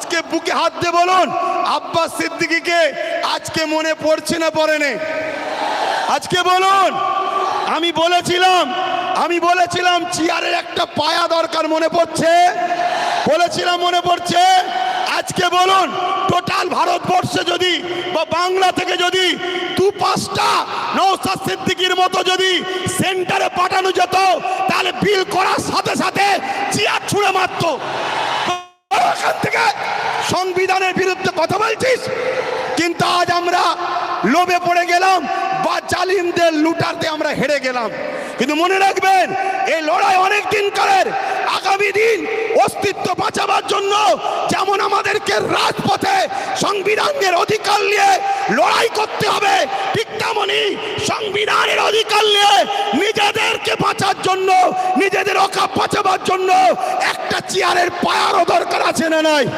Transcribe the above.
আজকে বুকে হাত দিয়ে বলুন, আব্বাস সিদ্দিকীকে আজকে মনে পড়ছে না পড়েনি? আজকে বলুন। আমি বলেছিলাম চেয়ারের একটা পায়া দরকার, মনে পড়ছে? বলেছিলাম মনে পড়ছে? আজকে বলুন, টোটাল ভারতবর্ষে যদি বা বাংলা থেকে যদি 2-5টা নওশাদ সিদ্দিকীর মতো যদি সেন্টারে পাঠানো যেত, তাহলে বিল করার সাথে সাথে চেয়ার ছুঁড়ে মারত। এখান থেকে সংবিধানের বিরুদ্ধে কথা বলছিস, কিন্তু আজ আমরা লোভে পড়ে গেলাম বা জালিমদের লুটারতে আমরা হেরে গেলাম। কিন্তু মনে রাখবেন, এই লড়াই অনেক দিন কালের। আগামী দিন অস্তিত্ব বাঁচাবার জন্য যেমন আমাদেরকে রাজপথে সংবিধানের অধিকার নিয়ে লড়াই করতে হবে, ঠিক তেমনি সংবিধানের অধিকার নিয়ে নিজেদেরকে বাঁচার জন্য, নিজেদের অকাপ বাঁচাবার জন্য একটা চেয়ারের পায়ারও দরকার আছে না নাই?